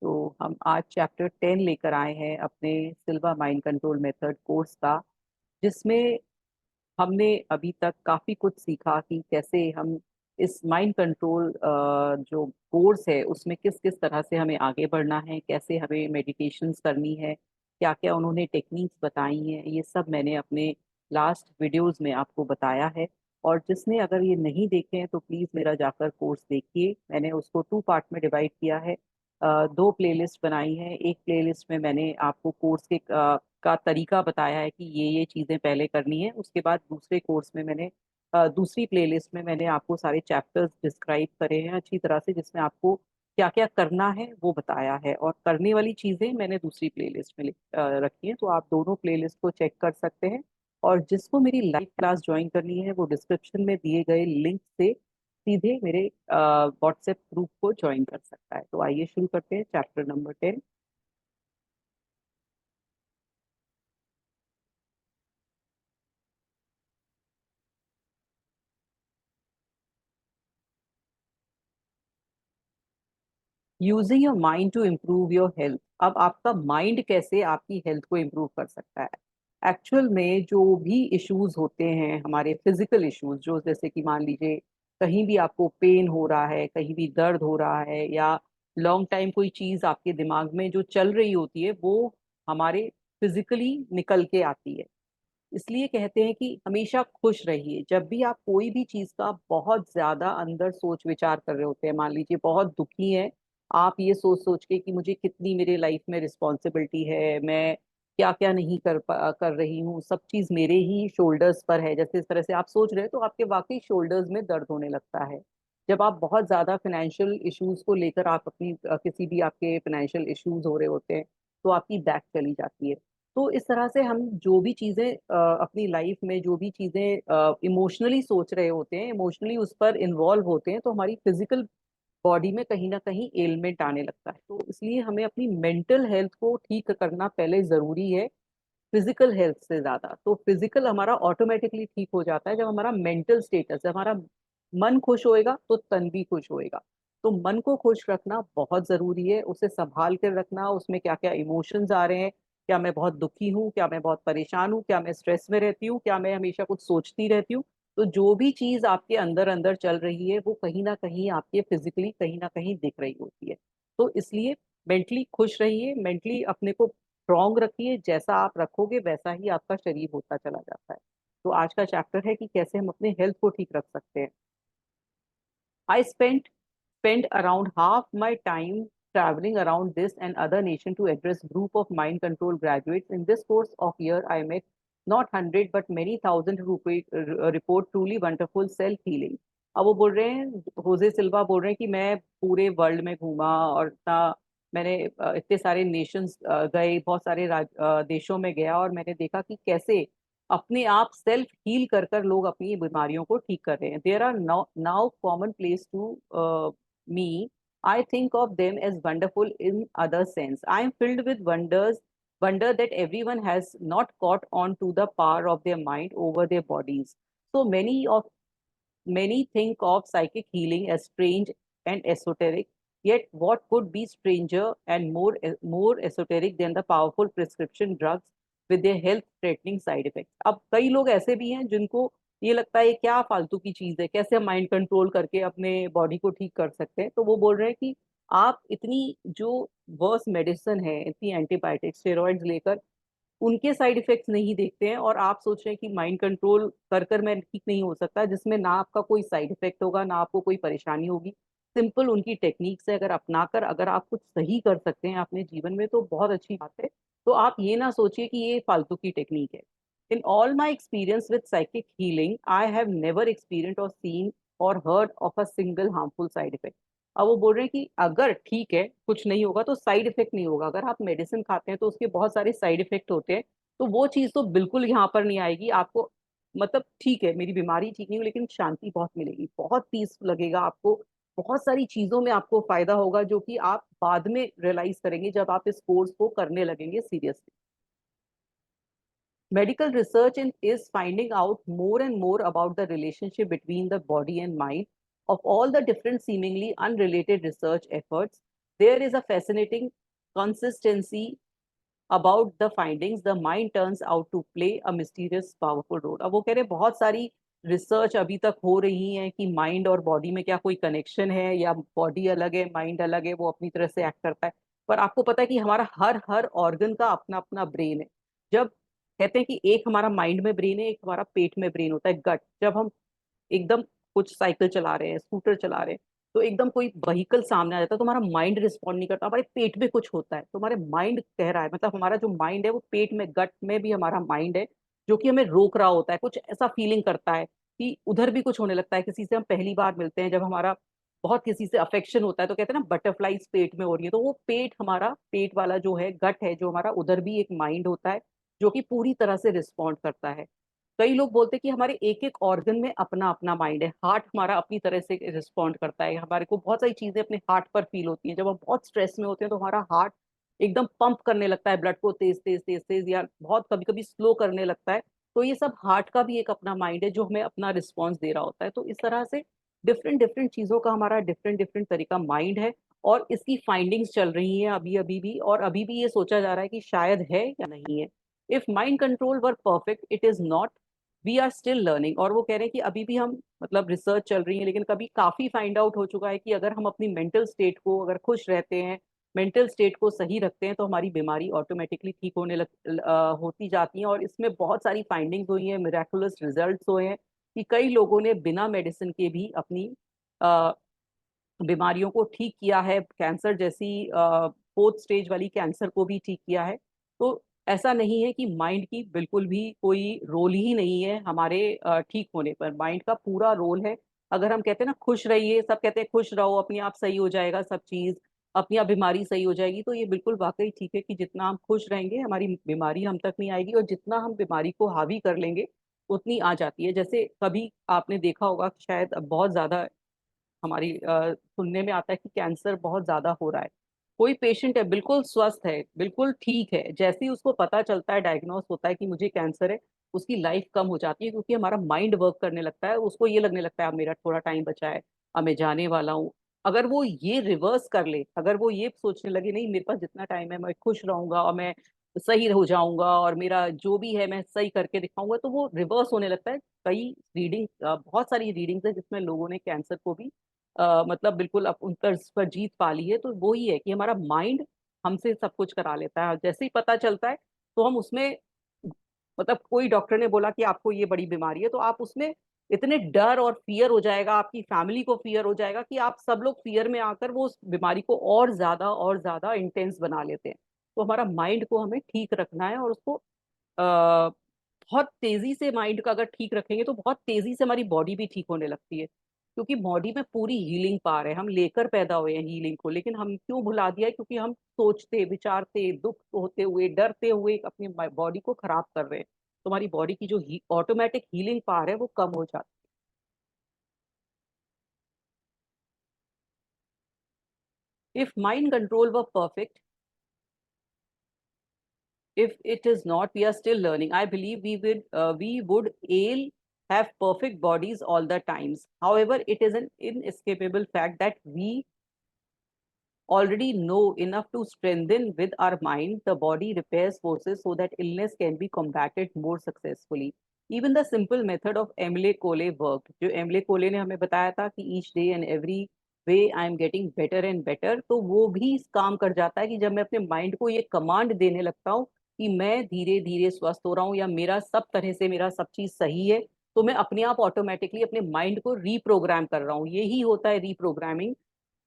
तो हम आज चैप्टर 10 लेकर आए हैं अपने सिल्वा माइंड कंट्रोल मेथड कोर्स का, जिसमें हमने अभी तक काफी कुछ सीखा कि कैसे हम इस माइंड कंट्रोल जो कोर्स है उसमें किस किस तरह से हमें आगे बढ़ना है, कैसे हमें मेडिटेशंस करनी है, क्या क्या उन्होंने टेक्निक्स बताई हैं। ये सब मैंने अपने लास्ट वीडियोस में आपको बताया है। और जिसने अगर ये नहीं देखे हैं तो प्लीज मेरा जाकर कोर्स देखिए। मैंने उसको 2 पार्ट में डिवाइड किया है। 2 प्लेलिस्ट बनाई है। एक प्लेलिस्ट में मैंने आपको कोर्स के का तरीका बताया है कि ये चीजें पहले करनी है। उसके बाद दूसरे कोर्स में मैंने दूसरी प्लेलिस्ट में मैंने आपको सारे चैप्टर्स डिस्क्राइब करे हैं अच्छी तरह से, जिसमें आपको क्या क्या करना है वो बताया है, और करने वाली चीजें मैंने दूसरी प्लेलिस्ट में रखी है। तो आप दोनों प्लेलिस्ट को चेक कर सकते हैं। और जिसको मेरी लाइव क्लास ज्वाइन करनी है वो डिस्क्रिप्शन में दिए गए लिंक से सीधे मेरे व्हाट्सएप ग्रुप को ज्वाइन कर सकता है। तो आइए शुरू करते हैं chapter number 10। Using your mind to improve your health. अब आपका माइंड कैसे आपकी हेल्थ को इम्प्रूव कर सकता है। एक्चुअल में जो भी इश्यूज होते हैं, हमारे फिजिकल इश्यूज, जो जैसे कि मान लीजिए कहीं भी आपको पेन हो रहा है, कहीं भी दर्द हो रहा है, या लॉन्ग टाइम कोई चीज आपके दिमाग में जो चल रही होती है वो हमारे फिजिकली निकल के आती है। इसलिए कहते हैं कि हमेशा खुश रहिए। जब भी आप कोई भी चीज का बहुत ज्यादा अंदर सोच विचार कर रहे होते हैं, मान लीजिए बहुत दुखी हैं आप, ये सोच सोच के कि मुझे कितनी मेरे लाइफ में रिस्पॉन्सिबिलिटी है, मैं क्या क्या नहीं कर रही हूँ, सब चीज मेरे ही शोल्डर्स पर है, जैसे इस तरह से आप सोच रहे हैं तो आपके वाकई शोल्डर्स में दर्द होने लगता है। जब आप बहुत ज्यादा फाइनेंशियल इश्यूज को लेकर आप अपनी किसी भी आपके फाइनेंशियल इश्यूज हो रहे होते हैं तो आपकी बैक चली जाती है। तो इस तरह से हम जो भी चीजें अपनी लाइफ में जो भी चीजें इमोशनली सोच रहे होते हैं, इमोशनली उस पर इन्वॉल्व होते हैं, तो हमारी फिजिकल बॉडी में कहीं ना कहीं एलिमेंट आने लगता है। तो इसलिए हमें अपनी मेंटल हेल्थ को ठीक करना पहले जरूरी है फिजिकल हेल्थ से ज्यादा। तो फिजिकल हमारा ऑटोमेटिकली ठीक हो जाता है जब हमारा मेंटल स्टेटस है, हमारा मन खुश होएगा तो तन भी खुश होएगा। तो मन को खुश रखना बहुत जरूरी है, उसे संभाल कर रखना। उसमें क्या क्या इमोशंस आ रहे हैं, क्या मैं बहुत दुखी हूँ, क्या मैं बहुत परेशान हूँ, क्या मैं स्ट्रेस में रहती हूँ, क्या मैं हमेशा कुछ सोचती रहती हूँ। तो जो भी चीज आपके अंदर अंदर चल रही है वो कहीं ना कहीं आपके फिजिकली कहीं ना कहीं दिख रही होती है। तो इसलिए मेंटली खुश रहिए, मेंटली अपने को स्ट्रॉन्ग रखिए। जैसा आप रखोगे वैसा ही आपका शरीर होता चला जाता है। तो आज का चैप्टर है कि कैसे हम अपने हेल्थ को ठीक रख सकते हैं। I spent around half my time traveling around this and other nation to address group of mind control graduates. In this course of year, I met not hundred but many thousand who report truly wonderful self healing. अब वो बोल रहे हैं, होजे सिल्वा बोल रहे हैं कि मैं पूरे वर्ल्ड में घूमा और इतना मैंने इतने सारे नेशंस गए, बहुत सारे देशों में गया, और मैंने देखा कि कैसे अपने आप सेल्फ हील कर कर लोग अपनी बीमारियों को ठीक कर रहे हैं। There are now common place to me. I think of them as wonderful in other sense. I am filled with wonder that everyone has not caught on to the power of their mind over their bodies. So many think of psychic healing as strange and esoteric. Yet what could be stranger and more esoteric than the powerful prescription drugs with their health threatening side effects? अब कई लोग ऐसे भी हैं जिनको ये लगता है क्या फालतू की चीज है, कैसे हम माइंड कंट्रोल करके अपने बॉडी को ठीक कर सकते हैं। तो वो बोल रहे हैं कि आप इतनी जो वर्स मेडिसिन है, इतनी एंटीबायोटिक स्टेरॉइड्स लेकर उनके साइड इफेक्ट्स नहीं देखते हैं, और आप सोच रहे हैं कि माइंड कंट्रोल कर कर मैं ठीक नहीं हो सकता, जिसमें ना आपका कोई साइड इफेक्ट होगा ना आपको कोई परेशानी होगी। सिंपल उनकी टेक्निक से अगर अपनाकर अगर आप कुछ सही कर सकते हैं अपने जीवन में तो बहुत अच्छी बात है। तो आप ये ना सोचिए कि ये फालतू की टेक्निक है। In all my experience with psychic healing I have never experience और सीन और heard of a single harmful side effect. अब वो बोल रहे हैं कि अगर ठीक है कुछ नहीं होगा तो साइड इफेक्ट नहीं होगा। अगर आप मेडिसिन खाते हैं तो उसके बहुत सारे साइड इफेक्ट होते हैं, तो वो चीज तो बिल्कुल यहाँ पर नहीं आएगी आपको। मतलब ठीक है मेरी बीमारी ठीक नहीं हुई लेकिन शांति बहुत मिलेगी, बहुत पीस लगेगा आपको, बहुत सारी चीजों में आपको फायदा होगा जो कि आप बाद में रियलाइज करेंगे जब आप इस कोर्स को करने लगेंगे seriously. Medical research is finding out more and more about the relationship between the body and mind. Of all the different seemingly unrelated research efforts, there is a fascinating consistency about the findings, the mind turns out to play a mysterious powerful role. अब वो कह रहे हैं बहुत सारी research अभी तक हो रही है कि माइंड और बॉडी में क्या कोई कनेक्शन है, या बॉडी अलग है माइंड अलग है, वो अपनी तरह से एक्ट करता है। पर आपको पता है कि हमारा हर हर ऑर्गन का अपना अपना ब्रेन है। जब कहते हैं कि एक हमारा माइंड में ब्रेन है, एक हमारा पेट में ब्रेन होता है, गट। जब हम एकदम कुछ साइकिल चला रहे हैं, स्कूटर चला रहे हैं, तो एकदम कोई व्हीकल सामने आ जाता है तो हमारा माइंड रिस्पॉन्ड नहीं करता, हमारे पेट में कुछ होता है तो हमारे माइंड कह रहा है, मतलब हमारा जो माइंड है वो पेट में, गट में भी हमारा माइंड है जो कि हमें रोक रहा होता है, कुछ ऐसा फीलिंग करता है कि उधर भी कुछ होने लगता है। किसी से हम पहली बार मिलते हैं, जब हमारा बहुत किसी से अफेक्शन होता है तो कहते हैं ना बटरफ्लाईज पेट में हो रही है, तो वो पेट, हमारा पेट वाला जो है, गट है जो हमारा, उधर भी एक माइंड होता है जो कि पूरी तरह से रिस्पॉन्ड करता है। कई लोग बोलते हैं कि हमारे एक एक ऑर्गन में अपना अपना माइंड है। हार्ट हमारा अपनी तरह से रिस्पॉन्ड करता है, हमारे को बहुत सारी चीजें अपने हार्ट पर फील होती हैं। जब हम बहुत स्ट्रेस में होते हैं तो हमारा हार्ट एकदम पंप करने लगता है ब्लड को तेज तेज तेज तेज, या बहुत कभी कभी स्लो करने लगता है। तो ये सब हार्ट का भी एक अपना माइंड है जो हमें अपना रिस्पॉन्स दे रहा होता है। तो इस तरह से डिफरेंट डिफरेंट चीजों का हमारा डिफरेंट डिफरेंट तरीका माइंड है। और इसकी फाइंडिंग्स चल रही हैं अभी अभी भी, और अभी भी ये सोचा जा रहा है कि शायद है या नहीं है। If mind control were perfect, it is not, we are still learning. और वो कह रहे हैं कि अभी भी हम, मतलब रिसर्च चल रही है, लेकिन कभी काफी फाइंड आउट हो चुका है कि अगर हम अपनी मेंटल स्टेट को, अगर खुश रहते हैं, मेंटल स्टेट को सही रखते हैं, तो हमारी बीमारी ऑटोमेटिकली ठीक होती जाती है। और इसमें बहुत सारी फाइंडिंग्स हुई हैं, मिराकुलस रिजल्ट्स हुए हैं कि कई लोगों ने बिना मेडिसिन के भी अपनी बीमारियों को ठीक किया है। कैंसर जैसी फोर्थ स्टेज वाली कैंसर को भी ठीक किया है। तो ऐसा नहीं है कि माइंड की बिल्कुल भी कोई रोल ही नहीं है हमारे ठीक होने पर। माइंड का पूरा रोल है। अगर हम कहते हैं ना खुश रहिए, सब कहते हैं खुश रहो, अपने आप सही हो जाएगा सब चीज, अपनी आप बीमारी सही हो जाएगी, तो ये बिल्कुल वाकई ठीक है कि जितना हम खुश रहेंगे हमारी बीमारी हम तक नहीं आएगी, और जितना हम बीमारी को हावी कर लेंगे उतनी आ जाती है। जैसे कभी आपने देखा होगा कि शायद अब बहुत ज्यादा हमारी सुनने में आता है कि कैंसर बहुत ज्यादा हो रहा है। कोई पेशेंट है बिल्कुल स्वस्थ है, बिल्कुल ठीक है, जैसे ही उसको पता चलता है, डायग्नोस होता है कि मुझे कैंसर है, उसकी लाइफ कम हो जाती है, क्योंकि हमारा माइंड वर्क करने लगता है, उसको ये लगने लगता है अब मेरा थोड़ा टाइम बचा है, अब मैं जाने वाला हूँ। अगर वो ये रिवर्स कर ले, अगर वो ये सोचने लगे नहीं मेरे पास जितना टाइम है मैं खुश रहूंगा और मैं सही हो जाऊंगा और मेरा जो भी है मैं सही करके दिखाऊंगा, तो वो रिवर्स होने लगता है। कई रीडिंग, बहुत सारी रीडिंग्स है जिसमें लोगों ने कैंसर को भी मतलब बिल्कुल अब उन पर जीत पा ली है। तो वो ही है कि हमारा माइंड हमसे सब कुछ करा लेता है, जैसे ही पता चलता है तो हम उसमें, मतलब कोई डॉक्टर ने बोला कि आपको ये बड़ी बीमारी है, तो आप उसमें इतने डर और फियर हो जाएगा, आपकी फैमिली को फियर हो जाएगा कि आप सब लोग फियर में आकर वो उस बीमारी को और ज्यादा इंटेंस बना लेते हैं। तो हमारा माइंड को हमें ठीक रखना है, और उसको बहुत तेजी से, माइंड का अगर ठीक रखेंगे तो बहुत तेजी से हमारी बॉडी भी ठीक होने लगती है। क्योंकि बॉडी में पूरी हीलिंग पावर है, हम लेकर पैदा हुए हैं हीलिंग को, लेकिन हम क्यों भुला दिया है? क्योंकि हम सोचते विचारते दुख होते हुए डरते हुए अपनी बॉडी को खराब कर रहे हैं। तो हमारी बॉडी की जो ऑटोमेटिक हीलिंग पावर है वो कम हो जाती है। इफ माइंड कंट्रोल व perfect, if it is not, we are still learning. I believe we would ail have perfect bodies all the times. However, it is an inescapable fact that we already know enough to strengthen with our mind. The body repairs forces so that illness can be combated more successfully. Even the simple method of Emile Cole worked. जो एमले कोले ने हमें बताया था कि each day and every way I am getting better and better, तो वो भी इस काम कर जाता है कि जब मैं अपने माइंड को ये कमांड देने लगता हूँ कि मैं धीरे धीरे स्वस्थ हो रहा हूँ, या मेरा सब तरह से मेरा सब चीज सही है, तो मैं अपने आप ऑटोमेटिकली अपने माइंड को रीप्रोग्राम कर रहा हूँ। यही होता है रीप्रोग्रामिंग।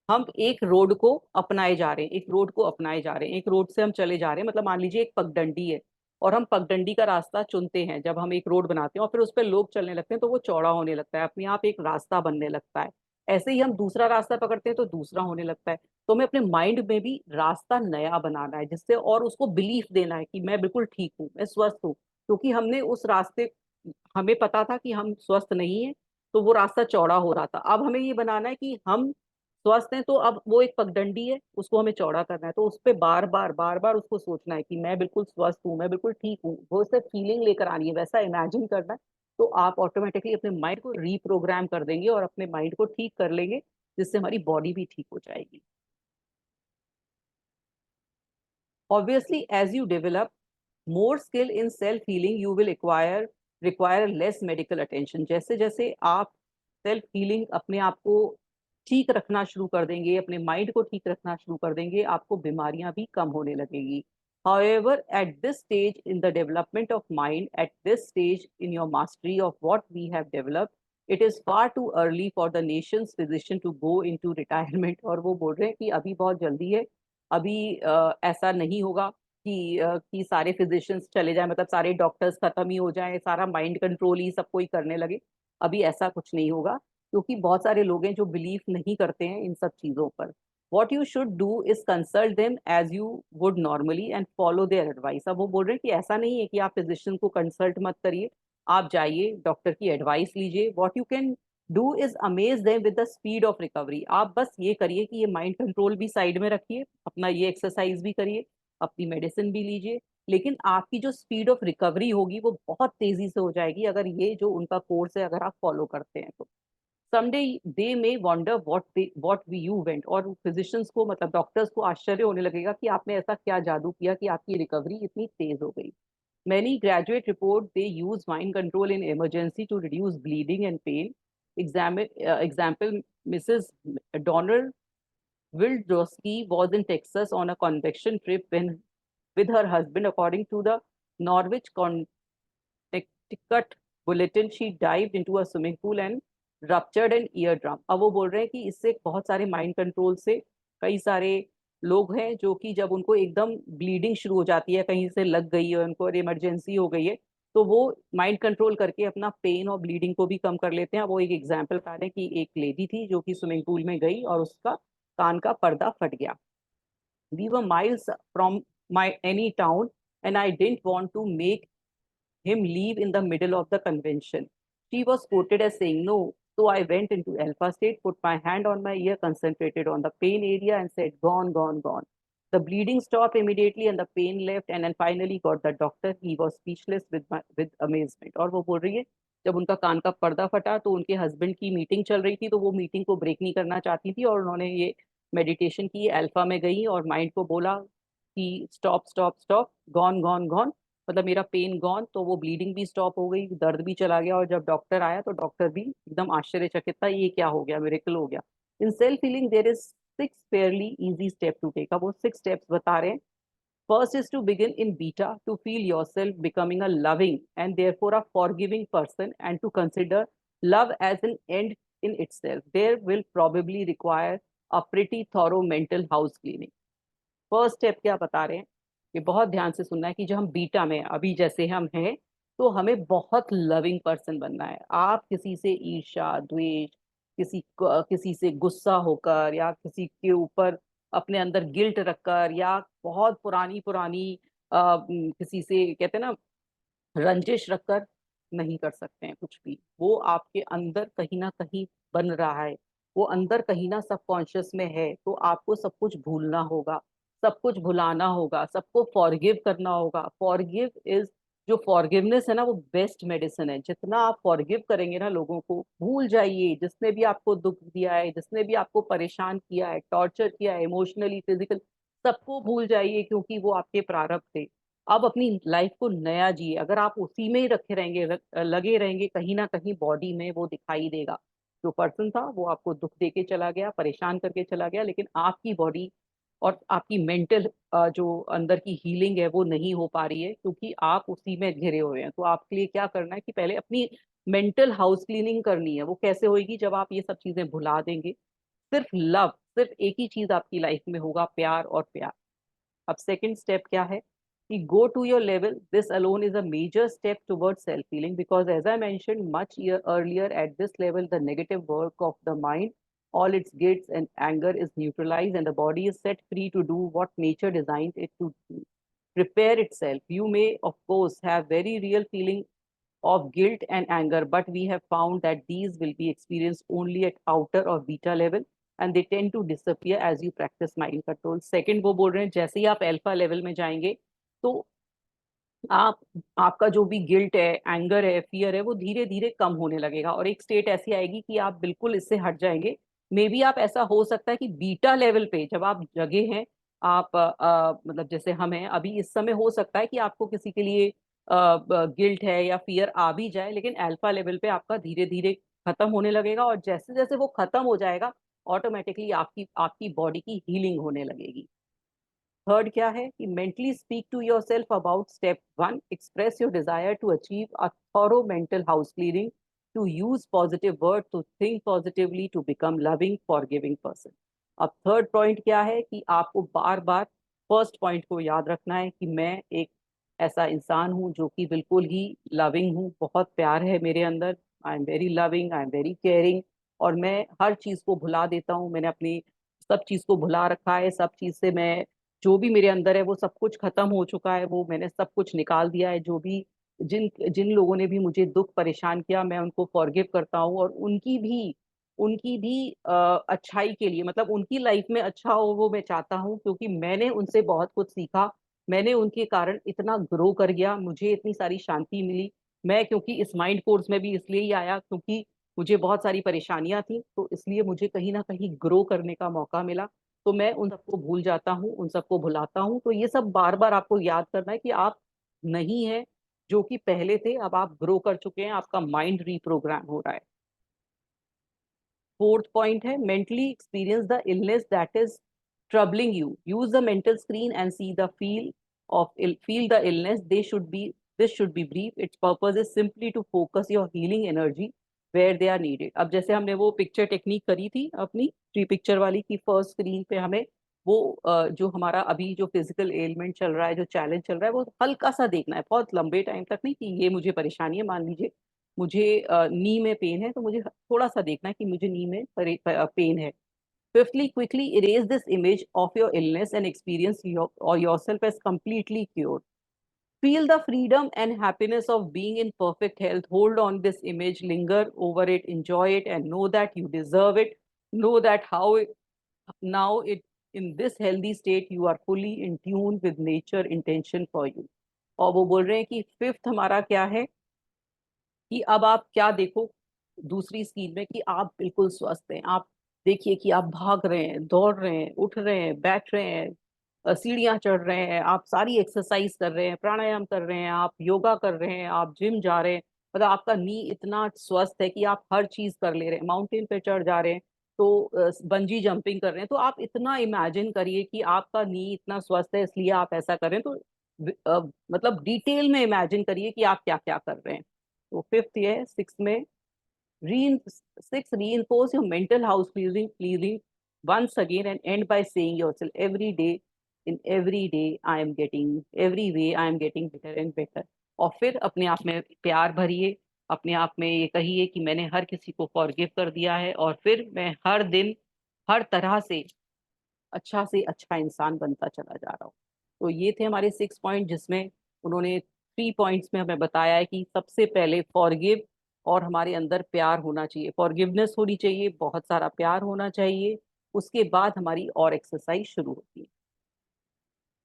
हम एक रोड को अपनाए जा रहे हैं, एक रोड को अपनाए जा रहे हैं, एक रोड से हम चले जा रहे हैं। मतलब मान लीजिए एक पगडंडी है, और हम पगडंडी का रास्ता चुनते हैं। जब हम एक रोड बनाते हैं और फिर उस पर लोग चलने लगते हैं तो वो चौड़ा होने लगता है, अपने आप एक रास्ता बनने लगता है। ऐसे ही हम दूसरा रास्ता पकड़ते हैं तो दूसरा होने लगता है। तो हमें अपने माइंड में भी रास्ता नया बनाना है, जिससे, और उसको बिलीफ देना है कि मैं बिल्कुल ठीक हूँ, मैं स्वस्थ हूँ। क्योंकि हमने उस रास्ते, हमें पता था कि हम स्वस्थ नहीं है, तो वो रास्ता चौड़ा हो रहा था। अब हमें ये बनाना है कि हम स्वस्थ हैं, तो अब वो एक पगडंडी है, उसको हमें चौड़ा करना है। तो उस पे बार बार उसको सोचना है कि मैं बिल्कुल स्वस्थ हूँ, मैं बिल्कुल ठीक हूँ, वो उसे फीलिंग लेकर आनी है, वैसा इमेजिन करना है। तो आप ऑटोमेटिकली अपने माइंड को रीप्रोग्राम कर देंगे और अपने माइंड को ठीक कर लेंगे, जिससे हमारी बॉडी भी ठीक हो जाएगी। Obviously, as you develop more skill in self healing, you will require less medical attention. जैसे जैसे आप सेल्फ हीलिंग अपने आप को ठीक रखना शुरू कर देंगे, अपने माइंड को ठीक रखना शुरू कर देंगे, आपको बीमारियां भी कम होने लगेगी. However, at this stage in the development of mind, at this stage in your mastery of what we have developed, it is far too early for the nation's physician to go into retirement. और वो बोल रहे हैं कि अभी बहुत जल्दी है, अभी ऐसा नहीं होगा कि सारे फिजिशियंस चले जाएं, मतलब सारे डॉक्टर्स खत्म ही हो जाएं, सारा माइंड कंट्रोल ही सब कोई करने लगे. अभी ऐसा कुछ नहीं होगा, क्योंकि बहुत सारे लोग हैं जो बिलीव नहीं करते हैं इन सब चीजों पर. What you should do is consult them as you would normally and follow their advice. अब वो बोल रहे हैं कि ऐसा नहीं है कि आप फिजिशियन को कंसल्ट मत करिए, आप जाइए डॉक्टर की एडवाइस लीजिए. What you can do is amaze them with the speed of recovery. आप बस ये करिए कि ये माइंड कंट्रोल भी साइड में रखिए, अपना ये एक्सरसाइज भी करिए, अपनी मेडिसिन भी लीजिए, लेकिन आपकी जो स्पीड ऑफ रिकवरी होगी वो बहुत तेजी से हो जाएगी अगर ये जो उनका कोर्स है अगर आप फॉलो करते हैं तो. Someday they may wonder what we you went. और फिजिशियंस को, मतलब डॉक्टर्स को आश्चर्य होने लगेगा कि आपने ऐसा क्या जादू किया कि आपकी रिकवरी इतनी तेज हो गई. Many graduate report they use mind control in emergency to reduce bleeding and pain. Example, Mrs. Donald Wildrosky was in Texas on a convection trip when with her husband. According to the Norwich Connecticut Bulletin, she dived into a swimming pool and ruptured an eardrum. अब वो बोल रहे हैं कि इससे बहुत सारे mind control से कई सारे लोग हैं जो कि जब उनको एकदम ब्लीडिंग शुरू हो जाती है, कहीं से लग गई है उनको, इमरजेंसी हो गई है, तो वो माइंड कंट्रोल करके अपना पेन और ब्लीडिंग को भी कम कर लेते हैं. वो एक एग्जाम्पल बता रहे हैं कि एक लेडी थी जो कि स्विमिंग पूल में गई और उसका कान का पर्दा फट गया. We were miles from my any town, and I didn't want to make him leave in the middle of the convention. She was quoted as saying no. So I went into alpha state, put my hand on my ear, concentrated on the pain area, and said, gone, gone, gone. The bleeding stopped immediately and the pain left, and then finally got the doctor. He was speechless with amazement. और वो बोल रही है जब उनका कान का पर्दा फटा तो उनके हस्बैंड की मीटिंग चल रही थी, तो वो मीटिंग को ब्रेक नहीं करना चाहती थी और उन्होंने ये मेडिटेशन की, अल्फा में गई और माइंड को बोला कि stop stop stop, gone gone gone, मतलब मेरा पेन गॉन. तो वो ब्लीडिंग भी स्टॉप हो गई, दर्द भी चला गया, और जब डॉक्टर आया तो डॉक्टर भी एकदम आश्चर्यचकित था, ये क्या हो गया, मिरेकल हो गया. In self healing there is 6 fairly easy step to take. अब वो 6 स्टेप्स बता रहे हैं. First is to begin in beta, to feel yourself becoming a loving and therefore a forgiving person, and to consider love as an end in itself. There will probably require a pretty thorough mental house cleaning. First step क्या बता रहे हैं, ये बहुत ध्यान से सुनना है कि जो हम बीटा में अभी जैसे हम हैं, तो हमें बहुत लविंग पर्सन बनना है. आप किसी से ईर्ष्या, द्वेष, किसी से गुस्सा होकर या किसी के ऊपर अपने अंदर गिल्ट रखकर या बहुत पुरानी पुरानी किसी से कहते हैं ना रंजिश रखकर नहीं कर सकते हैं कुछ भी. वो आपके अंदर कहीं ना कहीं बन रहा है, वो अंदर कहीं ना सबकॉन्शियस में है. तो आपको सब कुछ भूलना होगा, सब कुछ भुलाना होगा, सबको फॉरगिव करना होगा. फॉरगिव इज, जो फॉरगिवनेस है ना, वो बेस्ट मेडिसिन है. जितना आप फॉरगिव करेंगे ना लोगों को, भूल जाइए जिसने भी आपको दुख दिया है, जिसने भी आपको परेशान किया है, टॉर्चर किया है इमोशनली, फिजिकल, सबको भूल जाइए, क्योंकि वो आपके प्रारब्ध थे. अब अपनी लाइफ को नया जिए. अगर आप उसी में ही रखे रहेंगे, लगे रहेंगे, कहीं ना कहीं बॉडी में वो दिखाई देगा. जो पर्सन था वो आपको दुख देके चला गया, परेशान करके चला गया, लेकिन आपकी बॉडी और आपकी मेंटल जो अंदर की हीलिंग है वो नहीं हो पा रही है, क्योंकि आप उसी में घिरे हुए हैं. तो आपके लिए क्या करना है कि पहले अपनी मेंटल हाउस क्लीनिंग करनी है. वो कैसे होगी, जब आप ये सब चीजें भुला देंगे, सिर्फ लव, सिर्फ एक ही चीज आपकी लाइफ में होगा, प्यार और प्यार. अब सेकंड स्टेप क्या है कि go to your level. This alone is a major step towards self healing, because as I mentioned much earlier, at this level the negative work of the mind, all its guilt and anger is neutralized and the body is set free to do what nature designed it to do, prepare itself. You may of course have very real feeling of guilt and anger, but we have found that these will be experienced only at outer or beta level, and they tend to disappear as you practice mind control. Second, वो बोल रहे हैं जैसे ही आप alpha level में जाएंगे, तो आप आपका जो भी गिल्ट है, एंगर है, फियर है, वो धीरे धीरे कम होने लगेगा और एक स्टेट ऐसी आएगी कि आप बिल्कुल इससे हट जाएंगे. मे बी आप, ऐसा हो सकता है कि बीटा लेवल पे जब आप जगे हैं, आप मतलब जैसे हम हैं अभी इस समय, हो सकता है कि आपको किसी के लिए गिल्ट है या फियर आ भी जाए, लेकिन अल्फा लेवल पे आपका धीरे धीरे खत्म होने लगेगा, और जैसे जैसे वो खत्म हो जाएगा ऑटोमेटिकली आपकी आपकी बॉडी की हीलिंग होने लगेगी। थर्ड क्या है कि mentally speak to your self about step one, express your desire to achieve a thorough mental house cleaning, to use positive word, to think positively, to become loving forgiving person. अब third point क्या है कि आपको बार बार first point को याद रखना है कि मैं एक ऐसा इंसान हूँ जो कि बिल्कुल ही लविंग हूँ, बहुत प्यार है मेरे अंदर, I am very loving, I am very caring, और मैं हर चीज को भुला देता हूँ, मैंने अपनी सब चीज को भुला रखा है, सब चीज से मैं, जो भी मेरे अंदर है वो सब कुछ खत्म हो चुका है, वो मैंने सब कुछ निकाल दिया है, जो भी जिन जिन लोगों ने भी मुझे दुख परेशान किया मैं उनको फॉरगिव करता हूँ, और उनकी भी अच्छाई के लिए, मतलब उनकी लाइफ में अच्छा हो वो मैं चाहता हूँ, क्योंकि मैंने उनसे बहुत कुछ सीखा, मैंने उनके कारण इतना ग्रो कर गया, मुझे इतनी सारी शांति मिली। मैं क्योंकि इस माइंड कोर्स में भी इसलिए ही आया क्योंकि मुझे बहुत सारी परेशानियां थी, तो इसलिए मुझे कहीं ना कहीं ग्रो करने का मौका मिला, तो मैं उन सबको भूल जाता हूँ, उन सबको भुलाता हूँ। तो ये सब बार बार आपको याद करना है कि आप नहीं है जो कि पहले थे, अब आप ग्रो कर चुके हैं, आपका माइंड रीप्रोग्राम हो रहा है। फोर्थ पॉइंट है mentally experience the illness that is troubling you, use the mental screen and see the feel the illness, they should be this should be brief, its purpose is simply to focus your healing energy where they are needed. अब जैसे हमने वो picture technique करी थी अपनी three picture वाली की, first screen पे हमें वो जो हमारा अभी जो फिजिकल एलिमेंट चल रहा है, जो चैलेंज चल रहा है, वो हल्का सा देखना है, बहुत लंबे टाइम तक नहीं, कि ये मुझे परेशानी है, मान लीजिए मुझे नी में पेन है, तो मुझे थोड़ा सा देखना है कि मुझे नी में पेन है। Fifthly, quickly erase this image of your illness and experience yourself as completely cured. Feel the freedom and happiness of being in perfect health. Hold on this image, linger over it, enjoy it, and know that you deserve it. Know that now it in this healthy state you are fully in tune with nature intention for you. और वो बोल रहे हैं कि fifth हमारा क्या है कि अब आप क्या देखो दूसरी स्कीम में कि आप बिल्कुल स्वस्थ हैं, आप देखिए कि आप भाग रहे हैं, दौड़ रहे हैं, उठ रहे हैं, बैठ रहे हैं, सीढ़ियां चढ़ रहे हैं, आप सारी एक्सरसाइज कर रहे हैं, प्राणायाम कर रहे हैं, आप योगा कर रहे हैं, आप जिम जा रहे हैं, मतलब आपका नी इतना स्वस्थ है कि आप हर चीज कर ले रहे हैं, माउंटेन पे चढ़ जा रहे हैं, तो बंजी जंपिंग कर रहे हैं, तो आप इतना इमेजिन करिए कि आपका नी इतना स्वस्थ है इसलिए आप ऐसा कर रहे हैं, तो मतलब डिटेल में इमेजिन करिए कि आप क्या क्या कर रहे हैं। तो फिफ्थ ये है। सिक्स में reinforce your mental house clearing once again and end by saying yourself every day I am getting every way I am getting better and better। और फिर अपने आप में प्यार भरिए, अपने आप में ये कहिए कि मैंने हर किसी को फॉरगिव कर दिया है, और फिर मैं हर दिन हर तरह से अच्छा इंसान बनता चला जा रहा हूँ। तो ये थे हमारे 6 पॉइंट, जिसमें उन्होंने 3 पॉइंट्स में हमें बताया है कि सबसे पहले फॉरगिव, और हमारे अंदर प्यार होना चाहिए, फॉरगिवनेस होनी चाहिए, बहुत सारा प्यार होना चाहिए, उसके बाद हमारी और एक्सरसाइज शुरू होती है।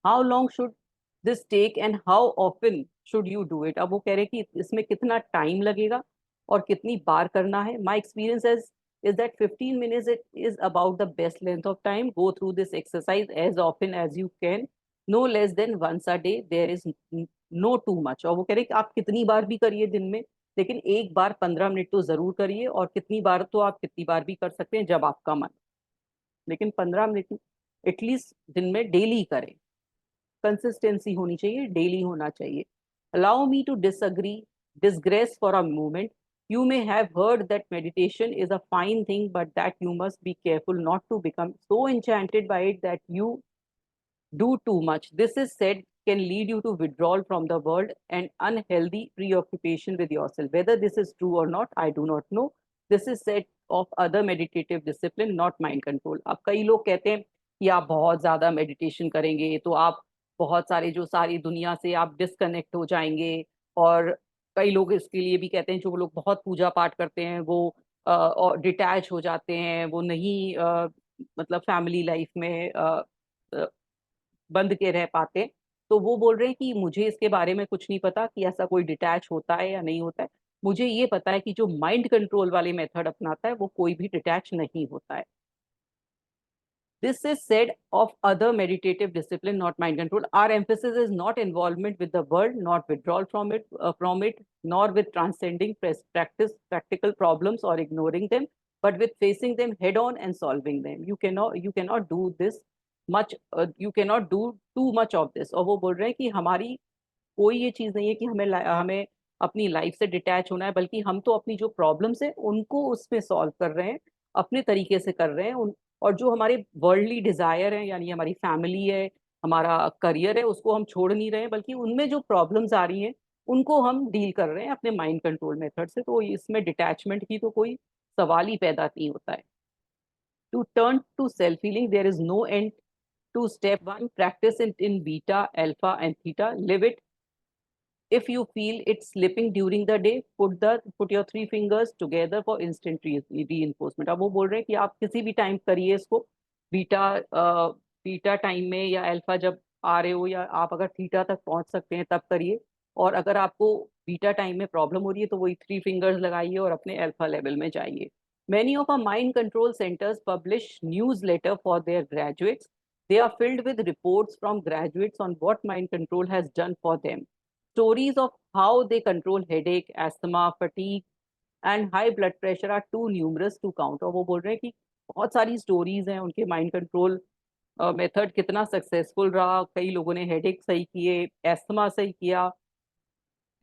How long should this take and how often should you do it. अब वो कह रहे हैं कि इसमें कितना टाइम लगेगा और कितनी बार करना है। My experience is that 15 minutes it is about the best length of time. Go through this exercise as often as you can, no less than once a day. There is no too much। और वो कह रहे हैं कि आप कितनी बार भी करिए दिन में, लेकिन एक बार 15 मिनट तो जरूर करिए, और कितनी बार तो आप कितनी बार भी कर सकते हैं जब आपका मन, लेकिन 15 मिनट एटलीस्ट दिन में डेली करें। कंसिस्टेंसी होनी चाहिए, डेली होना चाहिए। Allow me to disagree disgrace for a moment, you may have heard that meditation is a fine thing, but that you must be careful not to become so enchanted by it that you do too much. This is said can lead you to withdrawal from the world and unhealthy preoccupation with yourself. Whether this is true or not, I do not know. This is said of other meditative discipline, not mind control। अब कई लोग कहते हैं कि आप बहुत ज्यादा meditation करेंगे तो आप बहुत सारे जो सारी दुनिया से आप डिस्कनेक्ट हो जाएंगे, और कई लोग इसके लिए भी कहते हैं, जो लोग बहुत पूजा पाठ करते हैं वो और डिटैच हो जाते हैं, वो नहीं मतलब फैमिली लाइफ में बंद के रह पाते। तो वो बोल रहे हैं कि मुझे इसके बारे में कुछ नहीं पता कि ऐसा कोई डिटैच होता है या नहीं होता है, मुझे ये पता है कि जो माइंड कंट्रोल वाले मेथड अपनाता है वो कोई भी डिटैच नहीं होता है। This is said of other meditative discipline, not mind control. Our emphasis is not involvement with the world, not withdrawal from it, nor with transcending practical problems or ignoring them, but with facing them head on and solving them. You cannot do this much. You cannot do too much of this. और वो बोल रहे हैं कि हमारी कोई ये चीज नहीं है कि हमें अपनी लाइफ से डिटैच होना है, बल्कि हम तो अपनी जो प्रॉब्लम्स है उनको उसमें सॉल्व कर रहे हैं, अपने तरीके से कर रहे हैं और जो हमारे वर्ल्डली डिजायर है, यानी हमारी फैमिली है, हमारा करियर है, उसको हम छोड़ नहीं रहे हैं, बल्कि उनमें जो प्रॉब्लम्स आ रही हैं उनको हम डील कर रहे हैं अपने माइंड कंट्रोल मेथड से। तो इसमें डिटैचमेंट की तो कोई सवाल ही पैदा नहीं होता है। To turn to self healing there is no end to step one, practise in beta alpha and theta, live it. If you feel it slipping during the day, put your three fingers together for instant reinforcement. अब वो बोल रहे हैं कि आप किसी भी time करिए इसको, बीटा बीटा टाइम में या अल्फा जब आ रहे हो, या आप अगर थीटा तक पहुंच सकते हैं तब करिए। और अगर आपको बीटा टाइम में प्रॉब्लम हो रही है तो वही थ्री फिंगर्स लगाइए और अपने अल्फा लेवल में जाइए। Many of our mind control centers publish newsletter for their graduates. They are filled with reports from graduates on what mind control has done for them. Stories of how they control headache, asthma, fatigue, and high blood pressure are too numerous to count. और वो बोल रहे हैं कि बहुत सारी stories हैं उनके माइंड कंट्रोल मेथड कितना सक्सेसफुल रहा। कई लोगों ने हेडेक सही किए, एस्थमा सही किया,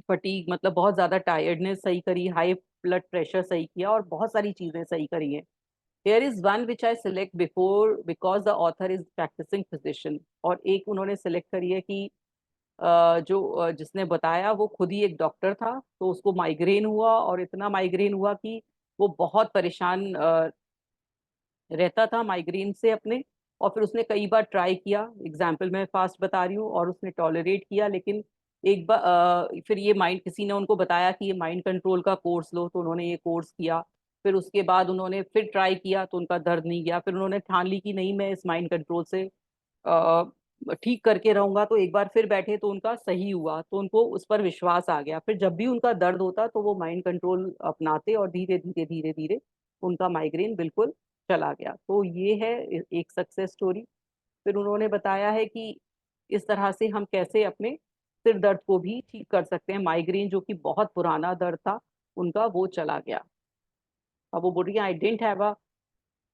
फटीग मतलब बहुत ज्यादा टायर्डनेस सही करी, हाई ब्लड प्रेशर सही किया, और बहुत सारी चीजें सही करी हैं। Here is one which I select before because the author is practicing physician। और एक उन्होंने सेलेक्ट करी है कि जिसने बताया वो खुद ही एक डॉक्टर था, तो उसको माइग्रेन हुआ, और इतना माइग्रेन हुआ कि वो बहुत परेशान रहता था माइग्रेन से अपने। और फिर उसने कई बार ट्राई किया, एग्जाम्पल मैं फास्ट बता रही हूँ, और उसने टॉलरेट किया, लेकिन एक बार फिर ये माइंड किसी ने उनको बताया कि ये माइंड कंट्रोल का कोर्स लो, तो उन्होंने ये कोर्स किया। फिर उसके बाद उन्होंने फिर ट्राई किया तो उनका दर्द नहीं गया। फिर उन्होंने ठान ली कि नहीं, मैं इस माइंड कंट्रोल से ठीक करके रहूंगा। तो एक बार फिर बैठे तो उनका सही हुआ, तो उनको उस पर विश्वास आ गया। फिर जब भी उनका दर्द होता तो वो माइंड कंट्रोल अपनाते, और धीरे धीरे धीरे धीरे उनका माइग्रेन बिल्कुल चला गया। तो ये है एक सक्सेस स्टोरी। फिर उन्होंने बताया है कि इस तरह से हम कैसे अपने सिर दर्द को भी ठीक कर सकते हैं। माइग्रेन जो कि बहुत पुराना दर्द था उनका, वो चला गया। अब वो बोल रही है I don't have a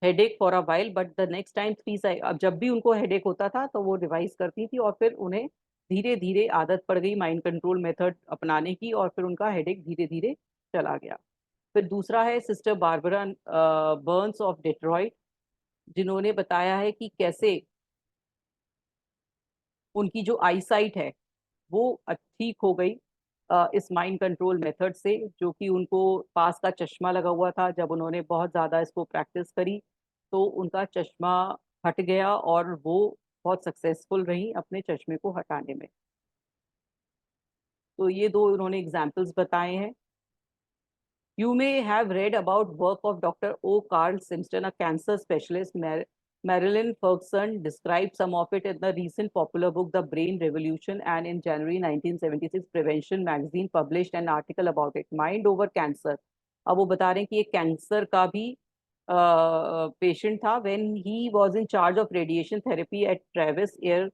headache for a while but the next time please I. अब जब भी उनको हेडेक होता था तो वो रिवाइज करती थी, और फिर उन्हें धीरे धीरे आदत पड़ गई माइंड कंट्रोल मेथड अपनाने की, और फिर उनका हेडेक धीरे धीरे चला गया। फिर दूसरा है sister Barbara Burns of Detroit, जिन्होंने बताया है कि कैसे उनकी जो आईसाइट है वो ठीक हो गई इस माइंड कंट्रोल मेथड से, जो कि उनको पास का चश्मा लगा हुआ था। जब उन्होंने बहुत ज़्यादा इसको प्रैक्टिस करी तो उनका चश्मा हट गया, और वो बहुत सक्सेसफुल रही अपने चश्मे को हटाने में। तो ये दो उन्होंने एग्जाम्पल्स बताए हैं। You may have read about work of Dr. O. Carl Simpson, a cancer specialist. Marilyn Ferguson described some of it in the recent popular book, The Brain Revolution, and in January 1976, Prevention magazine published an article about it, Mind over Cancer. अब वो बता रहे हैं कि एक cancer का भी patient था when he was in charge of radiation therapy at Travis Air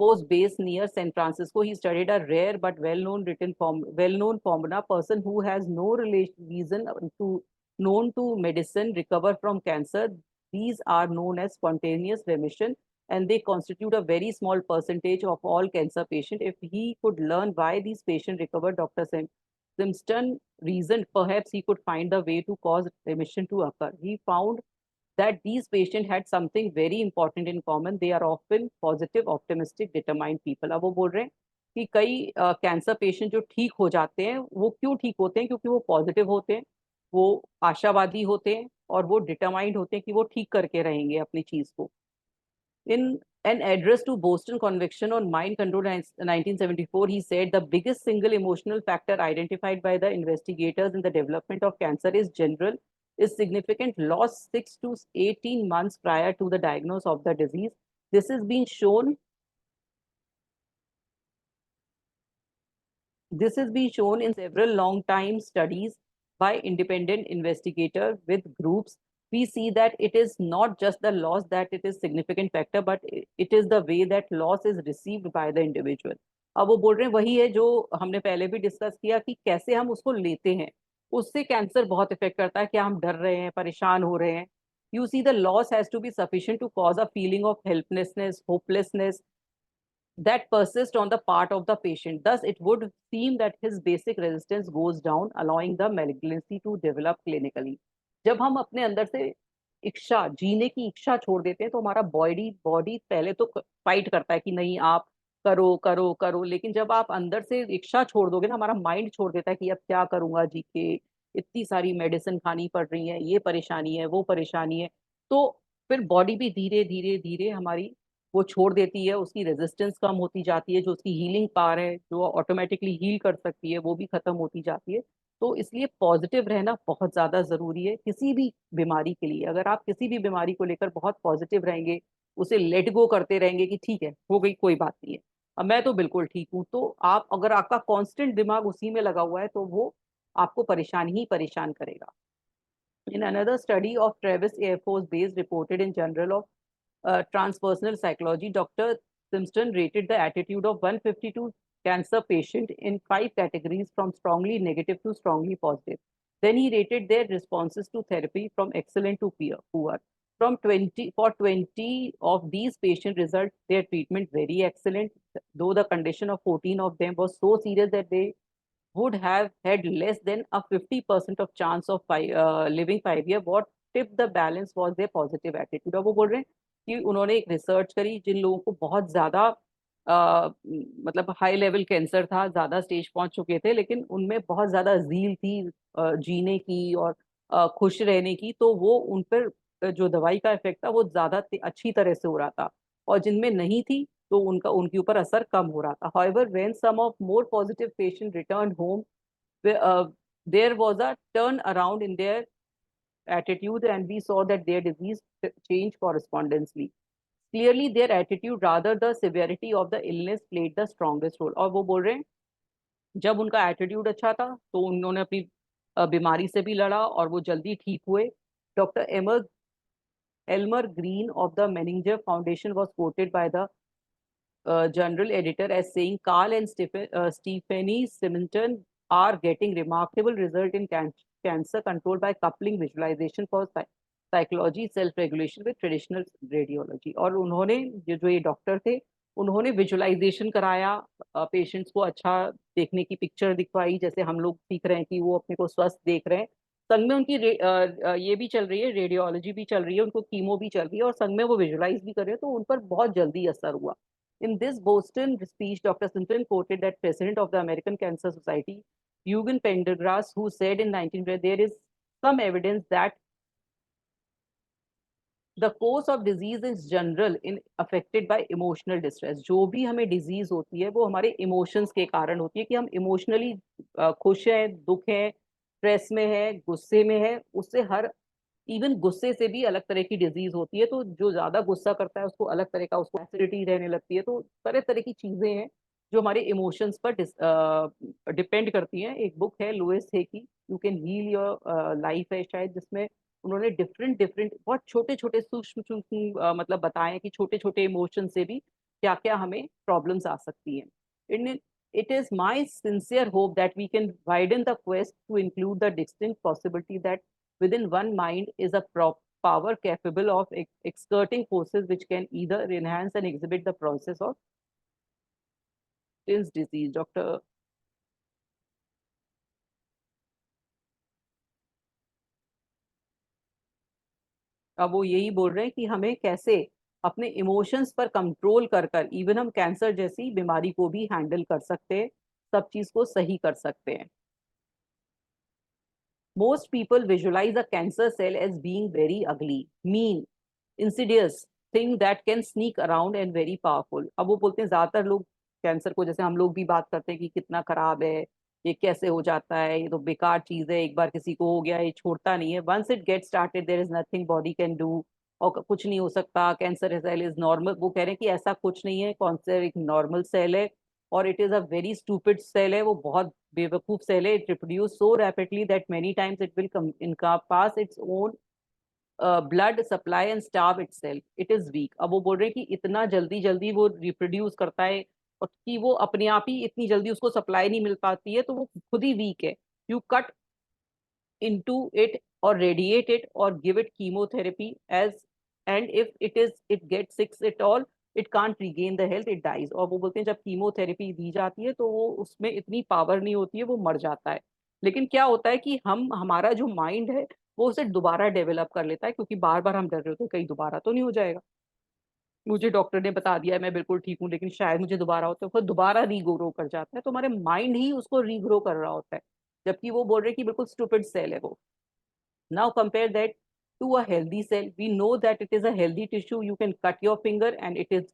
Force Base near San Francisco. He studied a rare but well-known phenomena. Person who has no reason to known to medicine recover from cancer. These are known as spontaneous remission, and they constitute a very small percentage of all cancer patients. If he could learn why these patients recover, Dr. Simpson reasoned perhaps he could find the way to cause remission to occur. He found that these patients had something very important in common. They are often positive, optimistic, determined people. अब वो बोल रहे हैं कि कई cancer patient जो ठीक हो जाते हैं वो क्यों ठीक होते हैं, क्योंकि वो पॉजिटिव होते हैं, वो आशावादी होते हैं, और वो डिटरमाइंड होते हैं कि वो ठीक करके रहेंगे अपनी चीज को। In an address to Boston Convention on Mind Control in 1974, he said the biggest single emotional factor identified by the investigators in the development of cancer is significant loss 6 to 18 months prior to the diagnosis of the disease. This has been shown. This has been shown in several long time studies by independent investigators with groups we see that it is not just the loss that it is significant factor, but it is the way that loss is received by the individual. अब वो बोल रहे हैं वही है जो हमने पहले भी डिस्कस किया कि कैसे हम उसको लेते हैं, उससे कैंसर बहुत इफेक्ट करता है। क्या हम डर रहे हैं, परेशान हो रहे हैं? You see the loss has to be sufficient to cause a feeling of helplessness, hopelessness that persist on the part of the patient. Thus, it would seem that his basic resistance goes down, allowing the malignancy to develop clinically. जब हम अपने अंदर से इच्छा, जीने की इच्छा छोड़ देते हैं, तो हमारा बॉडी बॉडी पहले तो फाइट करता है कि नहीं आप करो करो करो, लेकिन जब आप अंदर से इच्छा छोड़ दोगे ना, हमारा माइंड छोड़ देता है कि अब क्या करूंगा जी के, इतनी सारी मेडिसिन खानी पड़ रही है, ये परेशानी है, वो परेशानी है। तो फिर बॉडी भी धीरे धीरे धीरे हमारी वो छोड़ देती है, उसकी रेजिस्टेंस कम होती जाती है, जो उसकी हीलिंग पावर है, जो ऑटोमेटिकली हील कर सकती है, वो भी खत्म होती जाती है। तो इसलिए पॉजिटिव रहना बहुत ज्यादा जरूरी है किसी भी बीमारी के लिए। अगर आप किसी भी बीमारी को लेकर बहुत पॉजिटिव रहेंगे, उसे लेट गो करते रहेंगे कि ठीक है हो गई कोई बात नहीं है, अब मैं तो बिल्कुल ठीक हूँ, तो आप अगर आपका कांस्टेंट दिमाग उसी में लगा हुआ है तो वो आपको परेशान ही परेशान करेगा। In another study of Travis Air Force Base reported in Journal of Transpersonal Psychology, Dr. Simpson rated the attitude of 152 cancer patients in 5 categories from strongly negative to strongly positive. Then he rated their responses to therapy from excellent to poor. For 20 of these patients result their treatment very excellent, though the condition of 14 of them was so serious that they would have had less than a 50% of chance of living 5 years. What tipped the balance was their positive attitude. अब वो बोल रहे हैं कि उन्होंने एक research करी जिन लोगों को बहुत ज्यादा मतलब हाई लेवल कैंसर था, ज्यादा स्टेज पहुंच चुके थे, लेकिन उनमें बहुत ज्यादा जील थी जीने की और खुश रहने की, तो वो उन पर जो दवाई का इफेक्ट था वो ज्यादा अच्छी तरह से हो रहा था। और जिनमें नहीं थी तो उनका उनके ऊपर असर कम हो रहा था। However, when some of more positive patients returned home, there was a turn around in their attitude, and we saw that their disease changed correspondingly. Clearly, their attitude, rather the severity of the illness, played the strongest role. और वो बोल रहे हैं जब उनका attitude अच्छा था तो उन्होंने अपनी बीमारी से भी लड़ा और वो जल्दी ठीक हुए। Doctor Elmer Green of the Menninger Foundation was quoted by the general editor as saying Carl and Stephanie Simonton are getting remarkable result in cancer control by coupling visualization for psychology self-regulation with traditional radiology। और उन्होंने जो ये doctor थे उन्होंने visualisation कराया, patients को अच्छा देखने की पिक्चर दिखवाई, जैसे हम लोग सीख रहे हैं कि वो अपने को स्वस्थ देख रहे हैं। संग में उनकी ये भी चल रही है, रेडियोलॉजी भी चल रही है, उनको कीमो भी चल रही है और संग में वो विजुअलाइज भी कर रहे हैं, तो उन पर बहुत जल्दी असर हुआ। In this Boston speech, Dr. Simpson quoted that president of the American Cancer Society, Eugen Pendergrass, who said in 1900, there is some evidence that the course of disease is general in affected by emotional distress। जो भी हमें disease होती है वो हमारे emotions के कारण होती है, कि हम इमोशनली खुश हैं, दुख है, स्ट्रेस में है, गुस्से में है, उससे हर इवन गुस्से से भी अलग तरह की डिजीज होती है। तो जो ज्यादा गुस्सा करता है उसको अलग तरह का, उसको एसिडिटी रहने लगती है, तो तरह तरह की चीजें हैं जो हमारे इमोशंस पर डिपेंड करती हैं। एक बुक है लुइस हे की, you can heal your life है शायद, जिसमें उन्होंने डिफरेंट डिफरेंट बहुत छोटे छोटे सूक्ष्म सूक्ष्म मतलब बताए हैं कि छोटे छोटे इमोशन से भी क्या क्या हमें प्रॉब्लम्स आ सकती हैं। It is my sincere hope that we can widen the quest to include the distinct possibility that within one mind is a power capable of exerting forces which can either enhance and exhibit the process of this disease। Doctor अब वो यही बोल रहे हैं कि हमें कैसे अपने इमोशंस पर कंट्रोल कर कर इवन हम कैंसर जैसी बीमारी को भी हैंडल कर सकते हैं, सब चीज को सही कर सकते हैं। Most people visualize a cancer cell as being very ugly, mean, insidious thing that can sneak around and very powerful। अब वो बोलते हैं ज्यादातर लोग कैंसर को, जैसे हम लोग भी बात करते हैं कि कितना खराब है, ये कैसे हो जाता है, ये तो बेकार चीज है, एक बार किसी को हो गया ये छोड़ता नहीं है, once it get started there is nothing body can do, और कुछ नहीं हो सकता, कैंसर सेल इज नॉर्मल। वो कह रहे हैं कि ऐसा कुछ नहीं है, कैंसर एक नॉर्मल सेल है और it is a very stupid cell है, वो बहुत बेवकूफ सेल है। It reproduce so rapidly that many times it will come इनका pass its own blood supply and starve itself, it is weak. अब वो बोल रहे हैं कि इतना जल्दी जल्दी वो रिप्रोड्यूस करता है और कि वो अपने आप ही इतनी जल्दी उसको सप्लाई नहीं मिल पाती है, तो वो खुद ही वीक है। You cut into it or radiate it or give it chemotherapy as, and if it gets sick at all, it can't regain the health, it dies। और वो बोलते हैं जब कीमोथेरेपी दी जाती है तो वो उसमें इतनी पावर नहीं होती है, वो मर जाता है। लेकिन क्या होता है कि हम हमारा जो माइंड है वो उसे दोबारा डेवलप कर लेता है, क्योंकि बार बार हम डर रहे होते हैं कहीं दोबारा तो नहीं हो जाएगा, मुझे डॉक्टर ने बता दिया है मैं बिल्कुल ठीक हूँ लेकिन शायद मुझे दोबारा हो, तो फिर दोबारा रीग्रो कर जाता है। तो हमारे माइंड ही उसको रीग्रो कर रहा होता है, जबकि वो बोल रहे हैं कि बिल्कुल स्टूपिड सेल है वो। Now compare that to a healthy cell. We know that it is a healthy tissue. You can cut your finger and it is,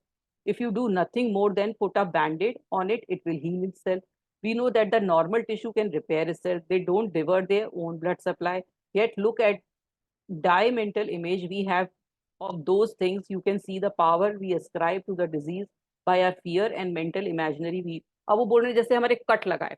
if you do nothing more than put a band-aid on it, it will heal itself. We know that the normal tissue can repair itself. They don't divert their own blood supply. Yet look at dimensional image we have of those things. You can see the power we ascribe to the disease by our fear and mental imaginary we। अब वो बोल रहे हैं जैसे हमारे cut लगाए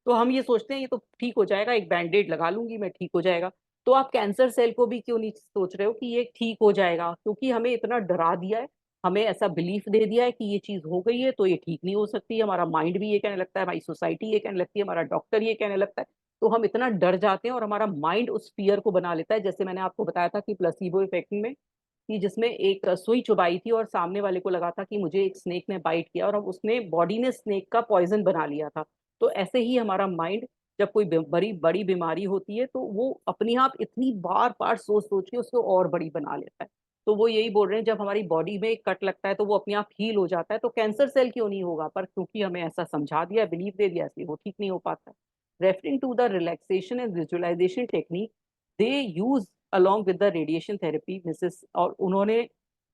तो हम ये सोचते हैं ये तो ठीक हो जाएगा, एक बैंडेड लगा लूंगी मैं ठीक हो जाएगा। तो आप कैंसर सेल को भी क्यों नहीं सोच रहे हो कि ये ठीक हो जाएगा? क्योंकि हमें इतना डरा दिया है, हमें ऐसा बिलीफ दे दिया है कि ये चीज हो गई है तो ये ठीक नहीं हो सकती। हमारा माइंड भी ये कहने लगता है, हमारी सोसाइटी ये कहने लगती है, हमारा डॉक्टर ये कहने लगता है। तो हम इतना डर जाते हैं और हमारा माइंड उस फियर को बना लेता है। जैसे मैंने आपको बताया था कि प्लेसिबो इफेक्ट में, कि जिसमें एक सुई चुबाई थी और सामने वाले को लगा था कि मुझे एक स्नेक ने बाइट किया और अब उसने बॉडी ने स्नेक का पॉइजन बना लिया था। तो ऐसे ही हमारा माइंड जब कोई बड़ी बड़ी बीमारी होती है तो वो अपने आप इतनी बार बार सोच सोच के उसको और बड़ी बना लेता है। तो वो यही बोल रहे हैं जब हमारी बॉडी में एक कट लगता है तो वो अपने आप हील हो जाता है, तो कैंसर सेल क्यों नहीं होगा? पर क्योंकि हमें ऐसा समझा दिया, बिलीव दे दिया, इसलिए वो ठीक नहीं हो पाता है। Referring to the relaxation and visualisation technique they use along with the radiation therapy Mrs, और उन्होंने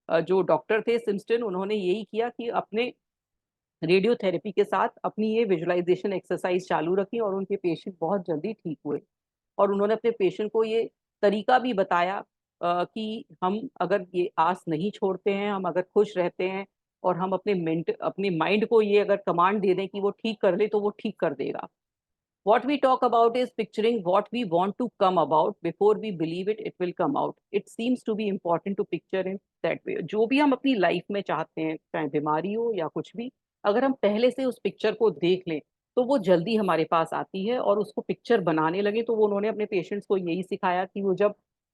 जो डॉक्टर थे सिम्स्टन, उन्होंने यही किया कि अपने रेडियोथेरेपी के साथ अपनी ये विजुअलाइजेशन एक्सरसाइज चालू रखी और उनके पेशेंट बहुत जल्दी ठीक हुए। और उन्होंने अपने पेशेंट को ये तरीका भी बताया कि हम अगर ये आस नहीं छोड़ते हैं, हम अगर खुश रहते हैं और हम अपने माइंड को ये अगर कमांड दे दें कि वो ठीक कर ले तो वो ठीक कर देगा। What we talk about is picturing what we want to come about before we believe it will come out. It seems to be important to picture in that way। जो भी हम अपनी लाइफ में चाहते हैं, चाहे बीमारी हो या कुछ भी, अगर हम पहले से उस पिक्चर को देख लें तो वो जल्दी हमारे पास आती है और उसको पिक्चर बनाने लगे। तो वो उन्होंने अपने पेशेंट्स को यही सिखाया कि वो जब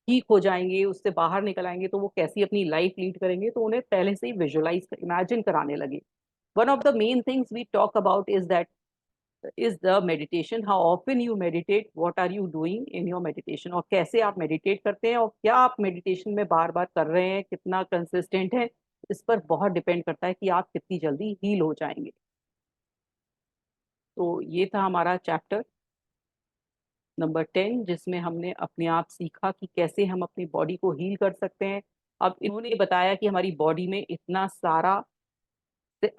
ठीक हो जाएंगे, उससे बाहर निकल आएंगे, तो वो कैसी अपनी लाइफ लीड करेंगे, तो उन्हें पहले से ही विजुअलाइज इमेजिन कराने लगे। One of the main things we talk about is the meditation। how often you meditate, what are you doing in your meditation, और कैसे आप मेडिटेट करते हैं और क्या आप मेडिटेशन में बार बार कर रहे हैं, कितना कंसिस्टेंट है, इस पर बहुत डिपेंड करता है कि आप कितनी जल्दी हील हो जाएंगे। तो ये था हमारा चैप्टर नंबर 10, जिसमें हमने अपने आप सीखा कि कैसे हम अपनी बॉडी को हील कर सकते हैं। अब इन्होंने बताया कि हमारी बॉडी में इतना सारा,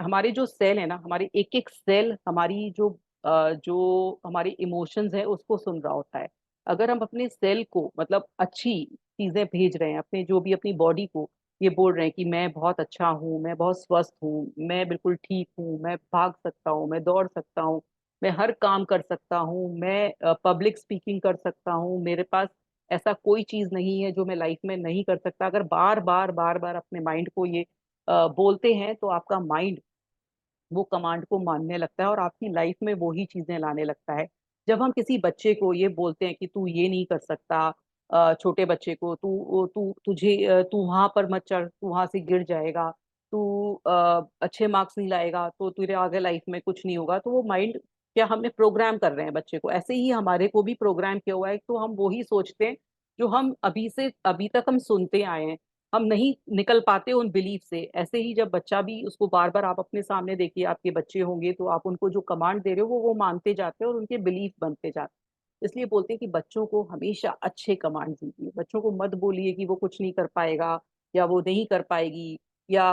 हमारे जो सेल है ना, हमारे एक एक सेल हमारी जो हमारे इमोशंस है उसको सुन रहा होता है। अगर हम अपने सेल को मतलब अच्छी चीजें भेज रहे हैं, अपने जो भी अपनी बॉडी को ये बोल रहे हैं कि मैं बहुत अच्छा हूँ, मैं बहुत स्वस्थ हूँ, मैं बिल्कुल ठीक हूँ, मैं भाग सकता हूँ, मैं दौड़ सकता हूँ, मैं हर काम कर सकता हूँ, मैं पब्लिक स्पीकिंग कर सकता हूँ, मेरे पास ऐसा कोई चीज नहीं है जो मैं लाइफ में नहीं कर सकता। अगर बार बार बार बार अपने माइंड को ये बोलते हैं तो आपका माइंड वो कमांड को मानने लगता है और आपकी लाइफ में वो ही चीजें लाने लगता है। जब हम किसी बच्चे को ये बोलते हैं कि तू ये नहीं कर सकता, छोटे बच्चे को तू तू तुझे तू वहां पर मत चढ़, तू वहां से गिर जाएगा, तू अच्छे मार्क्स नहीं लाएगा तो तेरे आगे लाइफ में कुछ नहीं होगा, तो वो माइंड क्या हमें प्रोग्राम कर रहे हैं बच्चे को, ऐसे ही हमारे को भी प्रोग्राम किया हुआ है। तो हम वो ही सोचते हैं जो हम अभी तक हम सुनते आए हैं, हम नहीं निकल पाते उन बिलीफ से। ऐसे ही जब बच्चा भी, उसको बार बार आप अपने सामने देखिए, आपके बच्चे होंगे तो आप उनको जो कमांड दे रहे हो वो मानते जाते हैं और उनके बिलीफ बनते जाते हैं। इसलिए बोलते हैं कि बच्चों को हमेशा अच्छे कमांड दीजिए, बच्चों को मत बोलिए कि वो कुछ नहीं कर पाएगा या वो नहीं कर पाएगी, या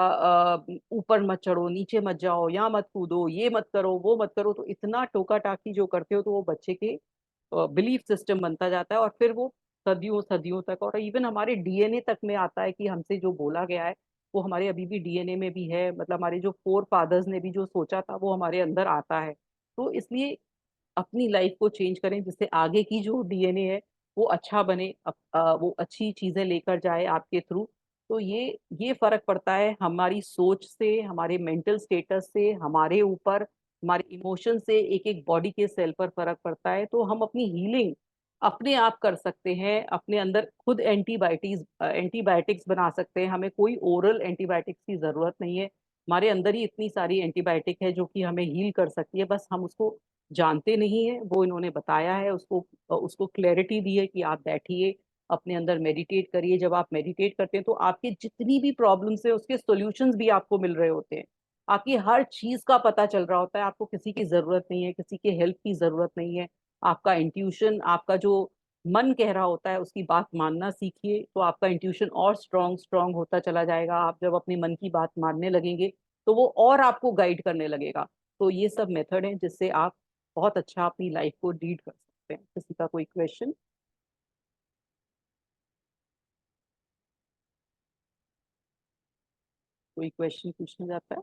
ऊपर मत चढ़ो, नीचे मत जाओ, यहाँ मत कूदो, ये मत करो, वो मत करो। तो इतना टोका टाकी जो करते हो तो वो बच्चे के बिलीफ सिस्टम बनता जाता है और फिर वो सदियों सदियों तक, और इवन हमारे डीएनए तक में आता है कि हमसे जो बोला गया है वो हमारे अभी भी डीएनए में भी है। मतलब हमारे जो फोर फादर्स ने भी जो सोचा था वो हमारे अंदर आता है। तो इसलिए अपनी लाइफ को चेंज करें जिससे आगे की जो डीएनए है वो अच्छा बने, वो अच्छी चीजें लेकर जाए आपके थ्रू। तो ये फर्क पड़ता है हमारी सोच से, हमारे मेंटल स्टेटस से, हमारे ऊपर, हमारे इमोशन से, एक एक बॉडी के सेल पर फर्क पड़ता है। तो हम अपनी हीलिंग अपने आप कर सकते हैं, अपने अंदर खुद एंटीबायोटिक्स बना सकते हैं। हमें कोई ओरल एंटीबायोटिक्स की जरूरत नहीं है। हमारे अंदर ही इतनी सारी एंटीबायोटिक है जो कि हमें हील कर सकती है, बस हम उसको जानते नहीं है। वो इन्होंने बताया है, उसको उसको क्लैरिटी दी है कि आप बैठिए, अपने अंदर मेडिटेट करिए। जब आप मेडिटेट करते हैं तो आपके जितनी भी प्रॉब्लम्स है उसके सॉल्यूशंस भी आपको मिल रहे होते हैं। आपकी हर चीज का पता चल रहा होता है, आपको किसी की जरूरत नहीं है, किसी के हेल्प की जरूरत नहीं है। आपका इंट्यूशन, आपका जो मन कह रहा होता है उसकी बात मानना सीखिए, तो आपका इंट्यूशन और स्ट्रांग स्ट्रांग होता चला जाएगा। आप जब अपने मन की बात मानने लगेंगे तो वो और आपको गाइड करने लगेगा। तो ये सब मेथड है जिससे आप बहुत अच्छा अपनी लाइफ को लीड कर सकते हैं। किसी का कोई क्वेश्चन? कोई क्वेश्चन पूछना चाहता है?